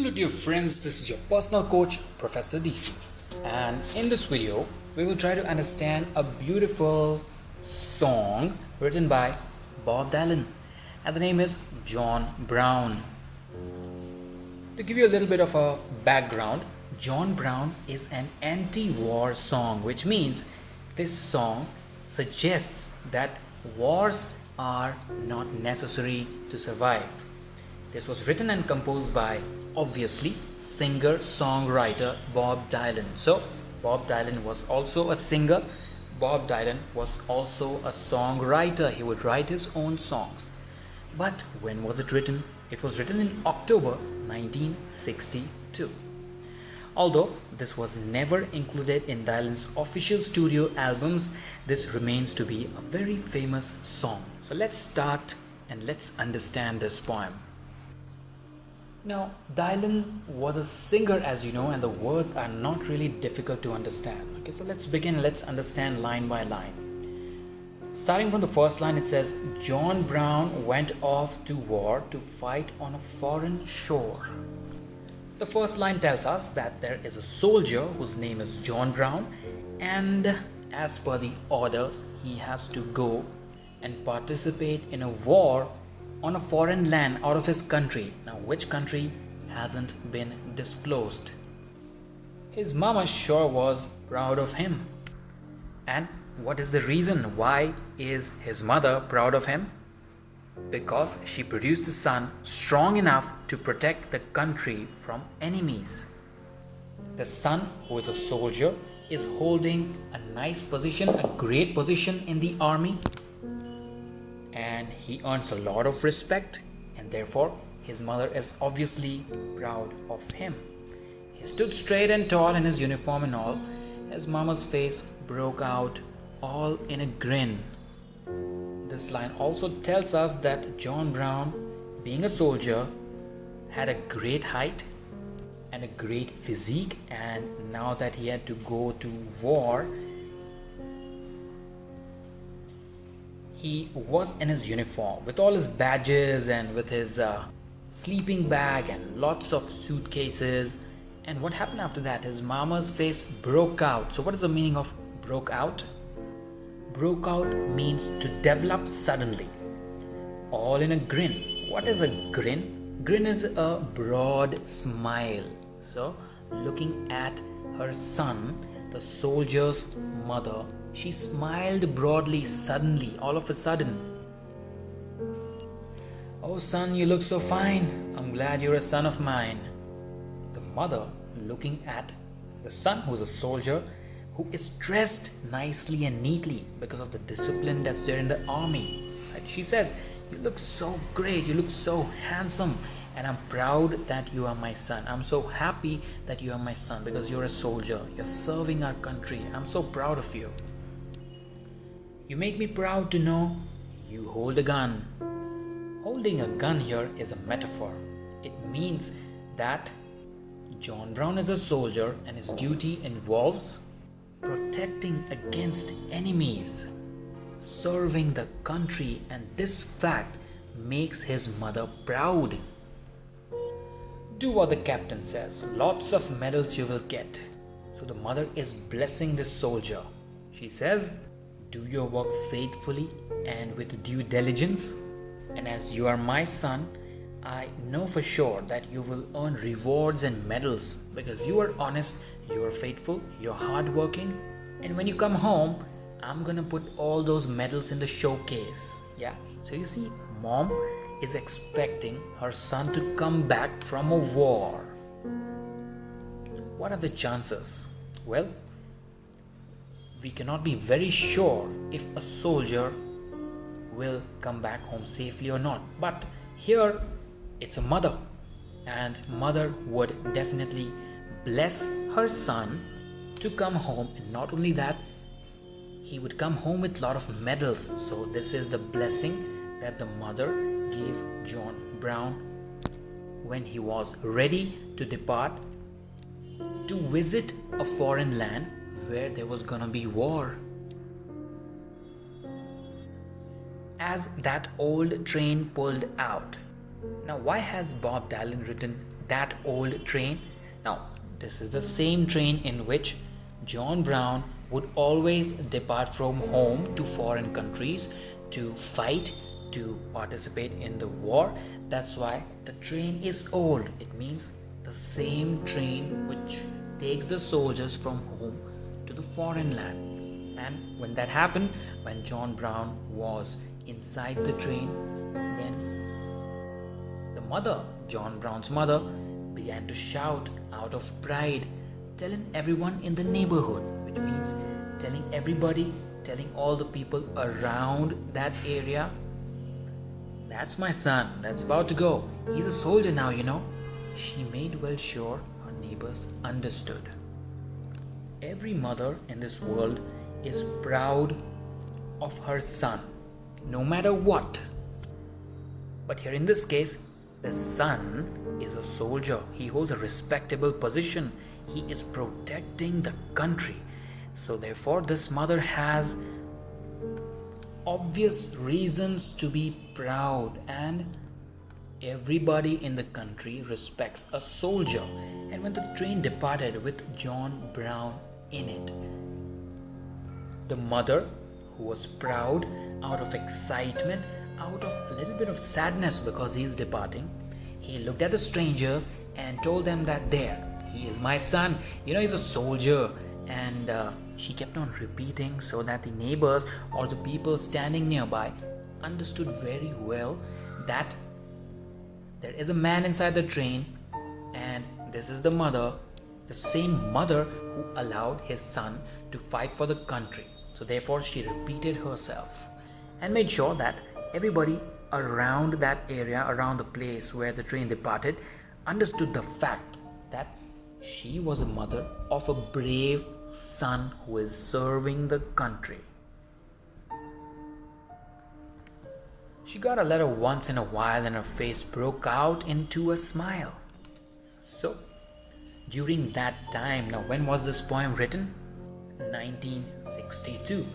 Hello dear friends, this is your personal coach Professor DC, and in this video we will try to understand a beautiful song written by Bob Dylan, and the name is John Brown. To give you a little bit of a background, John Brown is an anti-war song, which means this song suggests that wars are not necessary to survive. This was written and composed by, obviously, singer-songwriter Bob Dylan. So, Bob Dylan was also a singer. Bob Dylan was also a songwriter. He would write his own songs. But when was it written? It was written in October 1962. Although this was never included in Dylan's official studio albums, this remains to be a very famous song. So let's start and let's understand this poem. Now, Dylan was a singer, as you know, and the words are not really difficult to understand. Okay, so let's begin. Let's understand line by line. Starting from the first line, it says, John Brown went off to war to fight on a foreign shore. The first line tells us that there is a soldier whose name is John Brown, and as per the orders, he has to go and participate in a war on a foreign land out of his country. Now, which country hasn't been disclosed? His mama sure was proud of him. And what is the reason? Why is his mother proud of him? Because she produced a son strong enough to protect the country from enemies. The son, who is a soldier, is holding a nice position, a great position in the army, and he earns a lot of respect, and therefore his mother is obviously proud of him. He stood straight and tall in his uniform and all. His mama's face broke out all in a grin. This line also tells us that John Brown, being a soldier, had a great height and a great physique, and now that he had to go to war, he was in his uniform with all his badges and with his sleeping bag and lots of suitcases. And what happened after that? His mama's face broke out. So what is the meaning of broke out? Broke out means to develop suddenly, all in a grin. What is a grin? Grin is a broad smile. So looking at her son, the soldier's mother, she smiled broadly, suddenly, all of a sudden. Oh son, you look so fine. I'm glad you're a son of mine. The mother looking at the son, who's a soldier, who is dressed nicely and neatly because of the discipline that's there in the army. Right? She says, you look so great, you look so handsome, and I'm proud that you are my son. I'm so happy that you are my son because you're a soldier. You're serving our country. I'm so proud of you. You make me proud to know you hold a gun. Holding a gun here is a metaphor. It means that John Brown is a soldier and his duty involves protecting against enemies, serving the country, and this fact makes his mother proud. Do what the captain says. Lots of medals you will get. So the mother is blessing this soldier. She says, do your work faithfully and with due diligence, and as you are my son, I know for sure that you will earn rewards and medals because you are honest, you are faithful, you're hardworking, and when you come home, I'm gonna put all those medals in the showcase. Yeah, so you see, mom is expecting her son to come back from a war. What are the chances? Well, we cannot be very sure if a soldier will come back home safely or not. But here, it's a mother, and mother would definitely bless her son to come home, and not only that, he would come home with a lot of medals. So this is the blessing that the mother gave John Brown when he was ready to depart to visit a foreign land where there was gonna be war. As that old train pulled out. Now, why has Bob Dylan written that old train? Now, this is the same train in which John Brown would always depart from home to foreign countries to fight, to participate in the war. That's why the train is old. It means the same train which takes the soldiers from home to the foreign land. And when that happened, when John Brown was inside the train, then the mother, John Brown's mother, began to shout out of pride, telling everyone in the neighborhood, which means telling everybody, telling all the people around that area, that's my son, that's about to go. He's a soldier now, you know. She made well sure her neighbors understood. Every mother in this world is proud of her son, no matter what. But here in this case, the son is a soldier. He holds a respectable position. He is protecting the country. So therefore, this mother has obvious reasons to be proud, and everybody in the country respects a soldier. And when the train departed with John Brown in it, the mother, who was proud, out of excitement, out of a little bit of sadness because he is departing, he looked at the strangers and told them that there, he is my son, you know, he's a soldier. And she kept on repeating so that the neighbors or the people standing nearby understood very well that there is a man inside the train, and this is the mother, the same mother who allowed his son to fight for the country. So therefore she repeated herself and made sure that everybody around that area, around the place where the train departed, understood the fact that she was a mother of a brave son who is serving the country. She got a letter once in a while and her face broke out into a smile. So, during that time, now when was this poem written? 1962,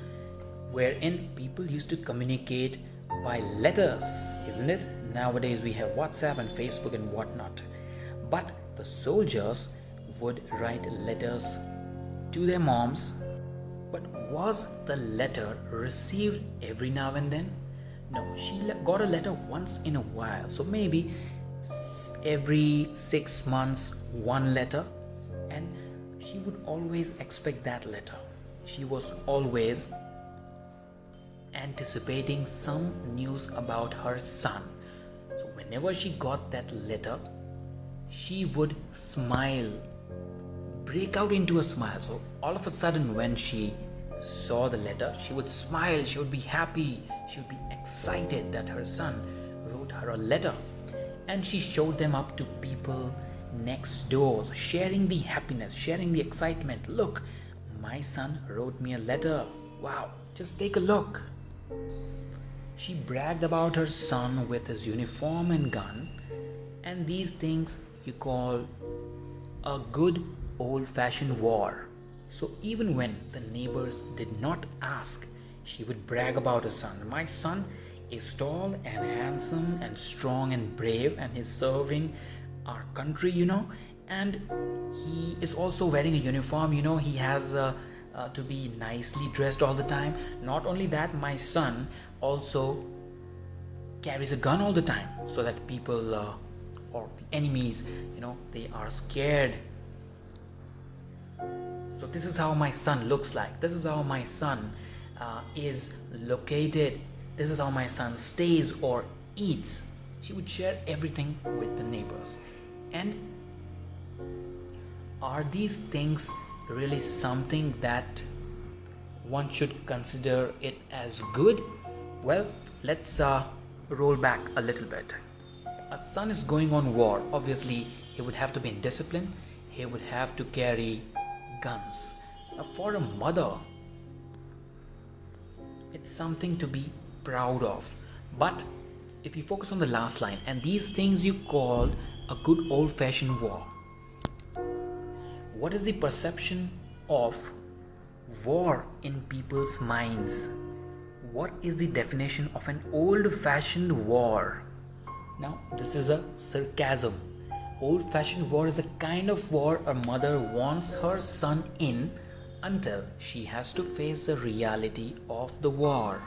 wherein people used to communicate by letters, isn't it? Nowadays we have WhatsApp and Facebook and whatnot. But the soldiers would write letters to their moms. But was the letter received every now and then? No, she got a letter once in a while. So maybe every 6 months, one letter. And she would always expect that letter. She was always anticipating some news about her son. So whenever she got that letter, she would smile, break out into a smile. So all of a sudden when she saw the letter, she would smile, she would be happy, she would be excited that her son wrote her a letter. And she showed them up to people next door, sharing the happiness, sharing the excitement. Look, my son wrote me a letter. Wow, just take a look. She bragged about her son with his uniform and gun, and these things you call a good old-fashioned war. So even when the neighbors did not ask, she would brag about her son. My son is tall and handsome and strong and brave, and he's serving our country, you know, and he is also wearing a uniform, you know, he has to be nicely dressed all the time. Not only that, my son also carries a gun all the time so that people or the enemies, you know, they are scared. So this is how my son looks like. This is how my son is located. This is how my son stays or eats. She would share everything with the neighbors. And are these things really something that one should consider it as good? Well, let's roll back a little bit. A son is going on war. Obviously, he would have to be in discipline. He would have to carry guns. Now, for a mother, it's something to be proud of. But if you focus on the last line, and these things you call a good old-fashioned war, what is the perception of war in people's minds? What is the definition of an old-fashioned war? Now, this is a sarcasm. Old-fashioned war is a kind of war a mother wants her son in until she has to face the reality of the war.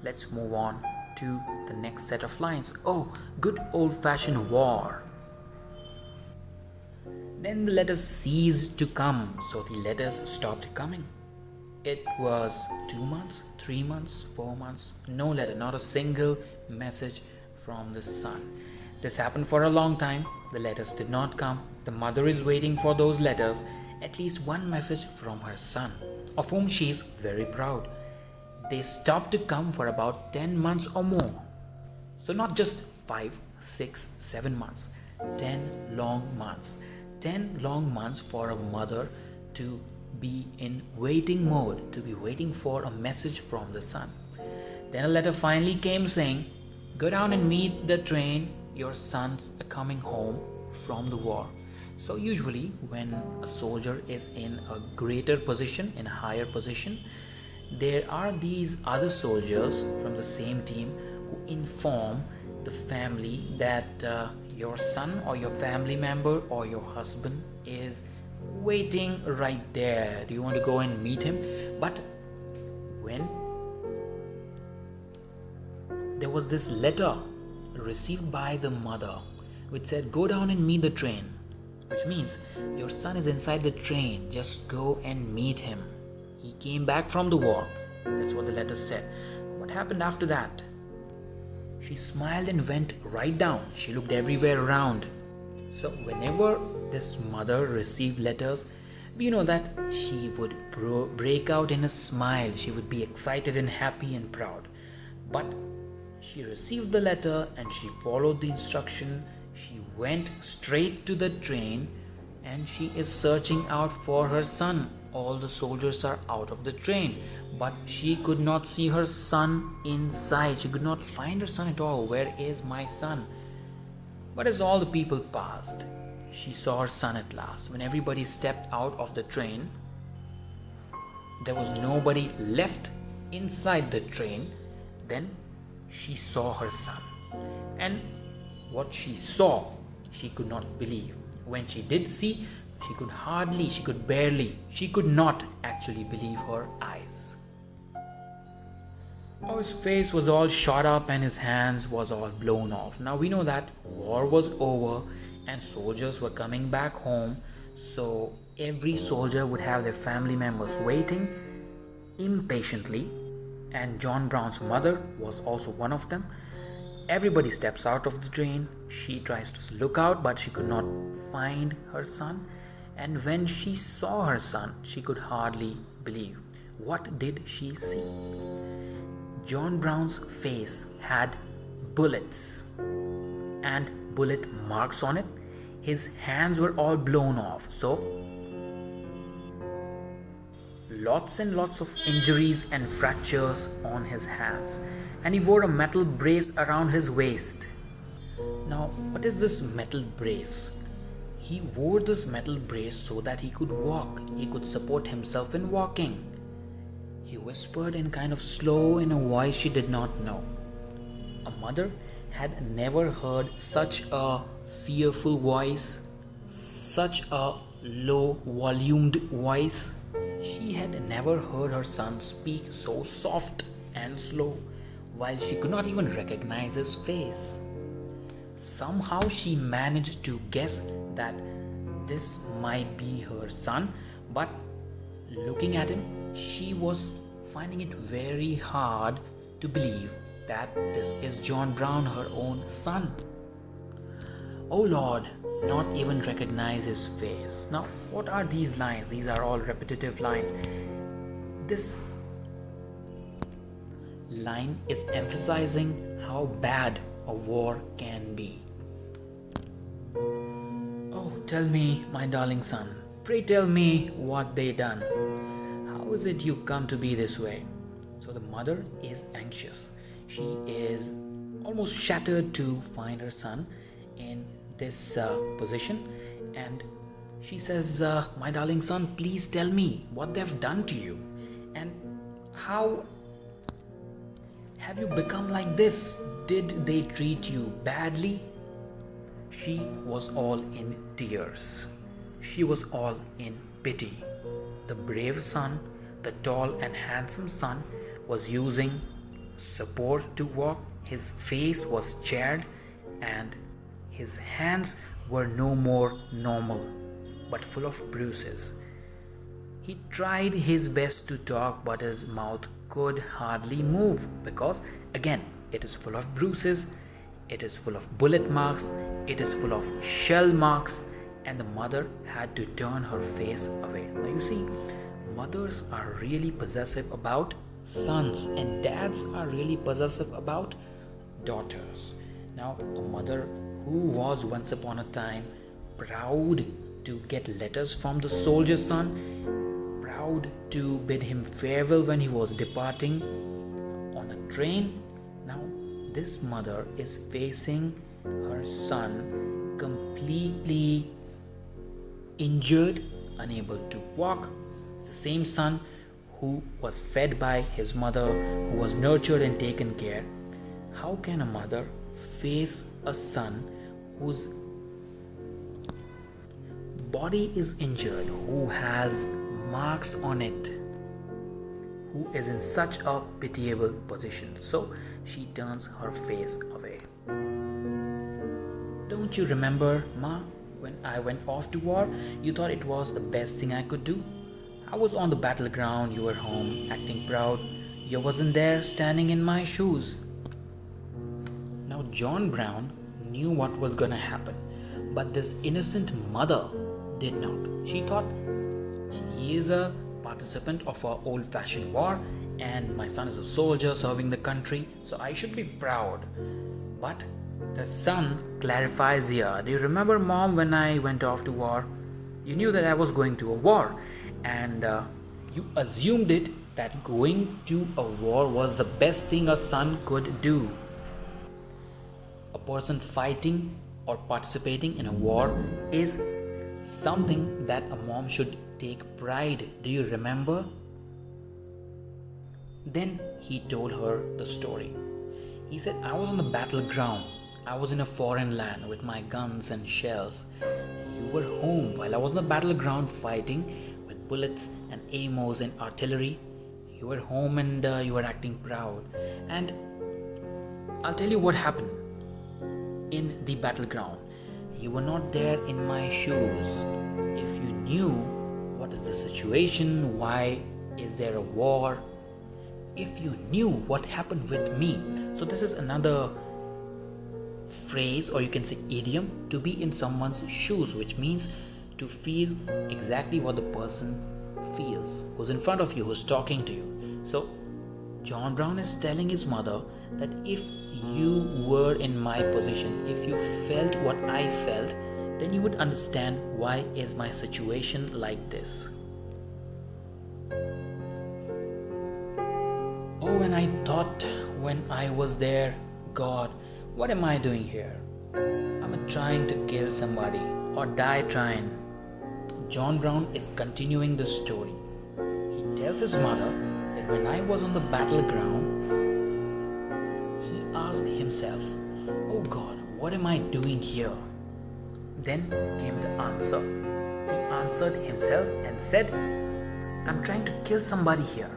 Let's move on to the next set of lines. Oh, good old-fashioned war. Then the letters ceased to come, so the letters stopped coming. It was 2 months, 3 months, 4 months, no letter, not a single message from the son. This happened for a long time. The letters did not come. The mother is waiting for those letters, at least one message from her son, of whom she is very proud. They stopped to come for about 10 months or more. So not just 5, 6, 7 months, 10 long months. 10 long months for a mother to be in waiting mode, to be waiting for a message from the son. Then a letter finally came saying, go down and meet the train, your sons are coming home from the war. So usually when a soldier is in a greater position, in a higher position, there are these other soldiers from the same team who inform the family that your son or your family member or your husband is waiting right there. Do you want to go and meet him? But when there was this letter received by the mother which said, go down and meet the train, which means your son is inside the train, just go and meet him. He came back from the war. That's what the letter said. What happened after that? She smiled and went right down. She looked everywhere around. So whenever this mother received letters, we know that she would break out in a smile. She would be excited and happy and proud. But she received the letter and she followed the instruction. She went straight to the train and she is searching out for her son. All the soldiers are out of the train, but she could not see her son inside. She could not find her son at all. Where is my son? But as all the people passed, she saw her son at last. When everybody stepped out of the train, there was nobody left inside the train. Then she saw her son. And what she saw, she could not believe. When she did see, she could not actually believe her eyes. Oh, his face was all shot up and his hands was all blown off. Now we know that war was over and soldiers were coming back home. So every soldier would have their family members waiting impatiently. And John Brown's mother was also one of them. Everybody steps out of the train. She tries to look out, but she could not find her son. And when she saw her son, she could hardly believe. What did she see? John Brown's face had bullets and bullet marks on it. His hands were all blown off. So, lots and lots of injuries and fractures on his hands. And he wore a metal brace around his waist. Now, what is this metal brace? He wore this metal brace so that he could walk. He could support himself in walking. He whispered in kind of slow in a voice she did not know. A mother had never heard such a fearful voice, such a low volumed voice. She had never heard her son speak so soft and slow, while she could not even recognize his face. Somehow she managed to guess that this might be her son, but looking at him, she was finding it very hard to believe that this is John Brown, her own son. Oh Lord, not even recognize his face. Now, what are these lines? These are all repetitive lines. This line is emphasizing how bad a war can be. Oh, tell me, my darling son, pray tell me what they done. How is it you come to be this way? So the mother is anxious. She is almost shattered to find her son in this position, and she says, my darling son, please tell me what they've done to you, and how have you become like this? Did they treat you badly? She was all in tears. She was all in pity. The brave son, the tall and handsome son, was using support to walk. His face was charred and his hands were no more normal, but full of bruises. He tried his best to talk, but his mouth could hardly move because, again, it is full of bruises, it is full of bullet marks, it is full of shell marks, and the mother had to turn her face away. Now, you see, mothers are really possessive about sons, and dads are really possessive about daughters. Now, a mother who was once upon a time proud to get letters from the soldier's son, proud to bid him farewell when he was departing on a train. Now, this mother is facing her son completely injured, unable to walk. It's the same son who was fed by his mother, who was nurtured and taken care. How can a mother face a son whose body is injured, who has marks on it, who is in such a pitiable position? So she turns her face away. Don't you remember, Ma, when I went off to war, you thought it was the best thing I could do? I was on the battleground, you were home, acting proud. You wasn't there, standing in my shoes. Now, John Brown knew what was gonna happen, but this innocent mother did not. She thought, he is a participant of our old-fashioned war, and my son is a soldier serving the country, so I should be proud. But the son clarifies here, do you remember, Mom, when I went off to war? You knew that I was going to a war, and you assumed it that going to a war was the best thing a son could do. A person fighting or participating in a war is something that a mom should take pride. Do you remember? Then he told her the story. He said, I was on the battleground. I was in a foreign land with my guns and shells. You were home while I was on the battleground fighting with bullets and AMOs and artillery. You were home and you were acting proud. And I'll tell you what happened in the battleground. You were not there in my shoes. If you knew what is the situation, why is there a war, if you knew what happened with me. So this is another phrase, or you can say idiom, to be in someone's shoes, which means to feel exactly what the person feels who's in front of you, who's talking to you. So John Brown is telling his mother that if you were in my position, if you felt what I felt, then you would understand why is my situation like this. Oh, and I thought when I was there, God, what am I doing here? I'm trying to kill somebody or die trying. John Brown is continuing the story. He tells his mother that when I was on the battleground, he asked himself, oh God, what am I doing here? Then came the answer. He answered himself and said, I'm trying to kill somebody here.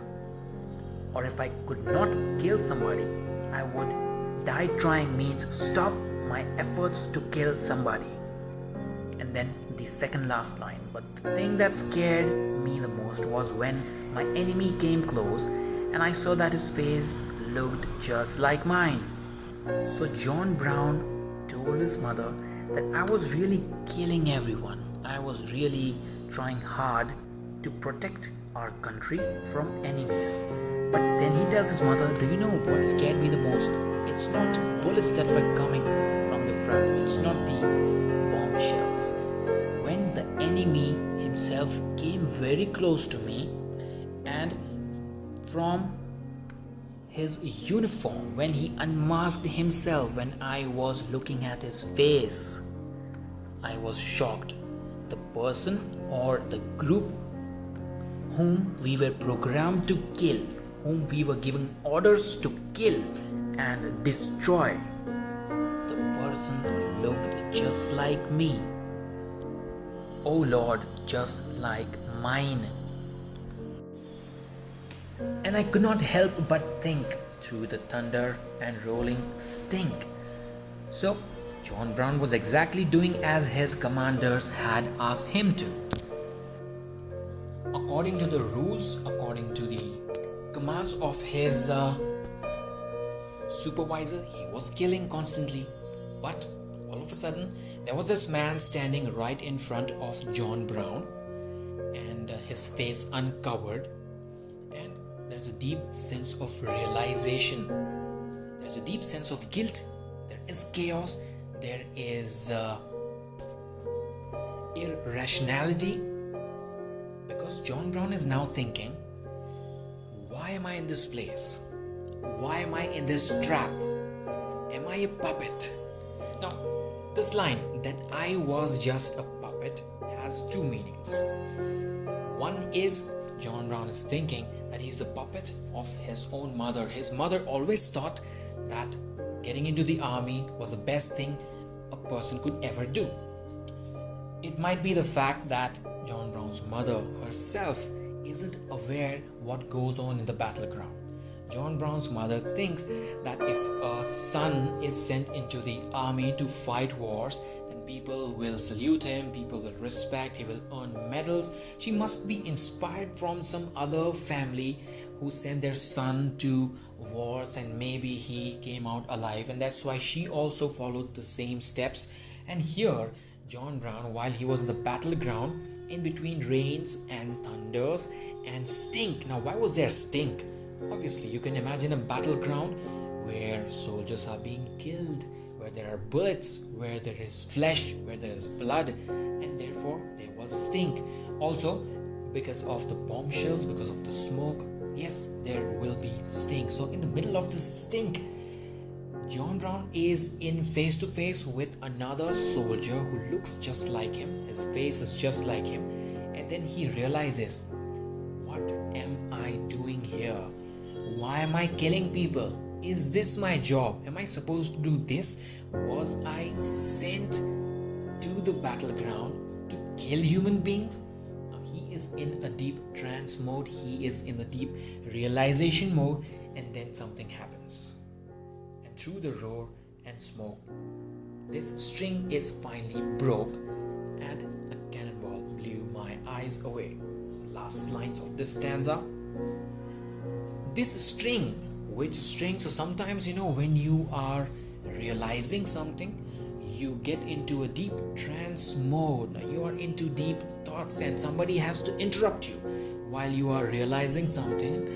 Or if I could not kill somebody, I would die trying means stop my efforts to kill somebody. And then the second last line. But the thing that scared me the most was when my enemy came close and I saw that his face looked just like mine. So John Brown told his mother that I was really killing everyone. I was really trying hard to protect our country from enemies. But then he tells his mother, do you know what scared me the most? It's not bullets that were coming from the front. It's not the bomb shells. When the enemy himself came very close to me, and from his uniform, when he unmasked himself, when I was looking at his face, I was shocked. The person or the group whom we were programmed to kill, whom we were given orders to kill and destroy, the person who looked just like me. Oh Lord, just like mine. And I could not help but think through the thunder and rolling stink. So, John Brown was exactly doing as his commanders had asked him to. According to the rules, according to the commands of his supervisor, he was killing constantly. But all of a sudden, there was this man standing right in front of John Brown, and his face uncovered, and there's a deep sense of realization. There's a deep sense of guilt. There is chaos. There is irrationality, because John Brown is now thinking, why am I in this place? Why am I in this trap? Am I a puppet? Now, this line, that I was just a puppet, has two meanings. One is John Brown is thinking that he's a puppet of his own mother. His mother always thought that getting into the army was the best thing a person could ever do. It might be the fact that John Brown's mother herself isn't aware what goes on in the battleground. John Brown's mother thinks that if a son is sent into the army to fight wars, then people will salute him, people will respect, he will earn medals. She must be inspired from some other family who sent their son to wars, and maybe he came out alive, and that's why she also followed the same steps. And here, John Brown, while he was in the battleground, in between rains and thunders and stink. Now, why was there stink? Obviously, you can imagine a battleground where soldiers are being killed, where there are bullets, where there is flesh, where there is blood, and therefore there was stink. Also, because of the bombshells, because of the smoke, yes, there will be stink. So in the middle of the stink, John Brown is in face to face with another soldier who looks just like him. His face is just like him. And then he realizes, what am I doing here? Why am I killing people? Is this my job? Am I supposed to do this? Was I sent to the battleground to kill human beings? Now he is in a deep trance mode. He is in the deep realization mode, and then something happens. And through the roar and smoke, this string is finally broke, and a cannonball blew my eyes away. It's the last lines of this stanza. This string, which string? So sometimes, when you are realizing something, you get into a deep trance mode. Now you are into deep thoughts, and somebody has to interrupt you while you are realizing something.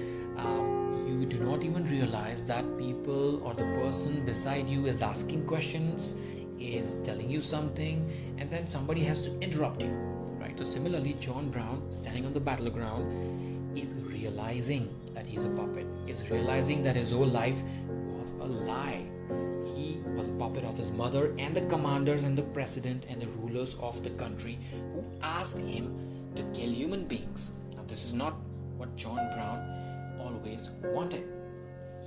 You do not even realize that people or the person beside you is asking questions, is telling you something, and then somebody has to interrupt you, right? So similarly, John Brown, standing on the battleground, is realizing that he's a puppet, is realizing that his whole life was a lie. He was a puppet of his mother and the commanders and the president and the rulers of the country who asked him to kill human beings. Now, this is not what John Brown always wanted.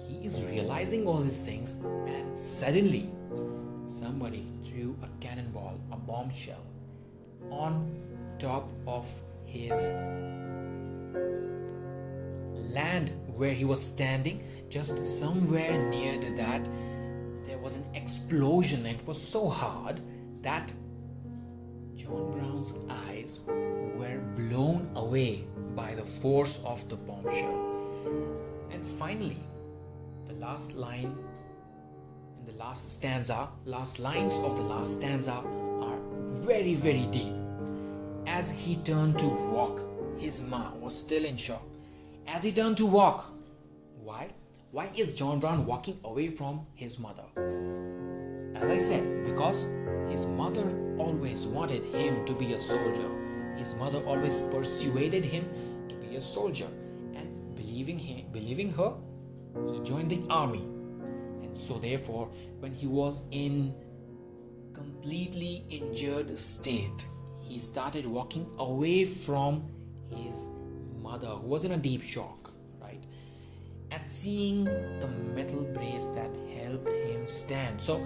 He is realizing all these things, and suddenly somebody threw a cannonball, a bombshell, on top of his land where he was standing. Just somewhere near to that, there was an explosion, and it was so hard that John Brown's eyes were blown away by the force of the bombshell. And finally, the last line in the last stanza, last lines of the last stanza are very, very deep. As he turned to walk, his ma was still in shock. As he turned to walk, why? Why is John Brown walking away from his mother? As I said, because his mother always wanted him to be a soldier. His mother always persuaded him to be a soldier, and believing her, he joined the army. And so therefore, when he was in completely injured state, he started walking away from his mother, who was in a deep shock, right? At seeing the metal brace that helped him stand. So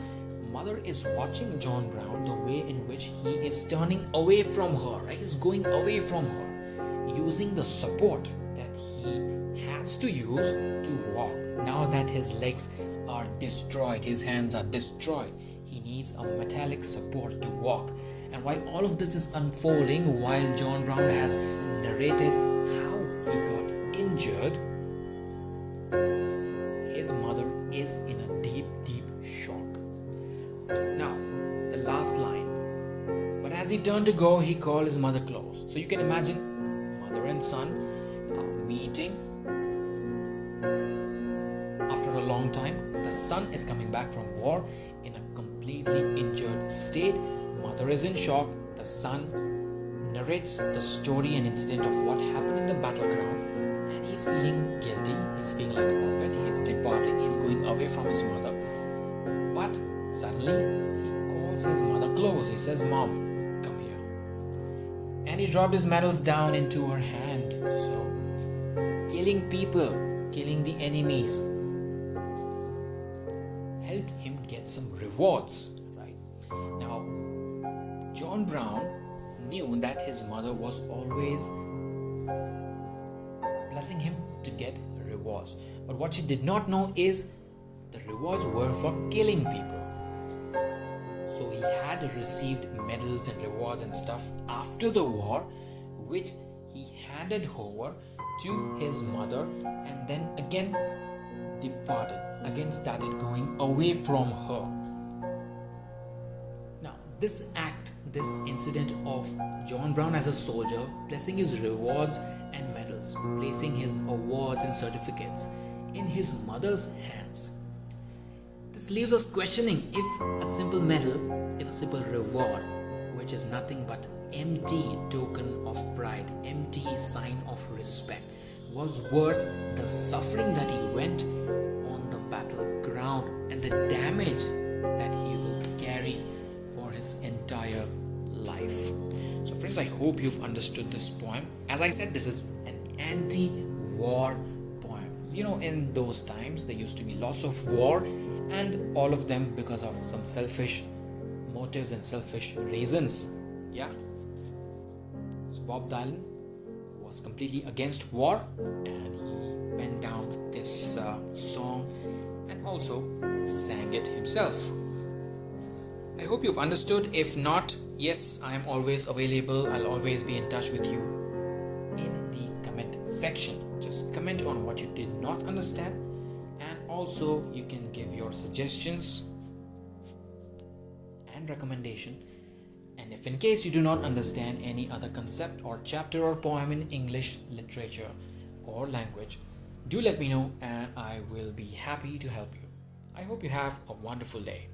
mother is watching John Brown, the way in which he is turning away from her, right? He's going away from her, using the support that he has to use to walk. Now that his legs are destroyed, his hands are destroyed, he needs a metallic support to walk. And while all of this is unfolding, while John Brown has narrated how he got injured, his mother is in a deep shock. Now, the last line. But as he turned to go, he called his mother close. So you can imagine mother and son meeting after a long time. The son is coming back from war in a completely injured state. Mother is in shock. The son narrates the story and incident of what happened in the battleground, and he's feeling guilty. He's feeling like a puppet. He's departing. He's going away from his mother. But suddenly, he calls his mother close. He says, "Mom, come here." And he dropped his medals down into her hand. So, killing people, killing the enemies, helped him get some rewards, right? Now, John Brown knew that his mother was always blessing him to get rewards. But what she did not know is the rewards were for killing people. So he had received medals and rewards and stuff after the war, which he handed over to his mother, and then again departed, again started going away from her. Now, this act, this incident of John Brown as a soldier, placing his rewards and medals, placing his awards and certificates in his mother's hands, this leaves us questioning if a simple medal, if a simple reward, which is nothing but empty token of pride, empty sign of respect, was worth the suffering that he went on the battleground and the damage that he will carry for his entire life. So friends, I hope you've understood this poem. As I said, this is an anti-war poem. You know, in those times there used to be lots of war, and all of them because of some selfish motives and selfish reasons. Yeah. So Bob Dylan was completely against war, and he penned down this song and also sang it himself. I hope you've understood. If not, yes, I am always available. I'll always be in touch with you in the comment section. Just comment on what you did not understand, and also you can give your suggestions and recommendation. And if in case you do not understand any other concept or chapter or poem in English literature or language, do let me know and I will be happy to help you. I hope you have a wonderful day.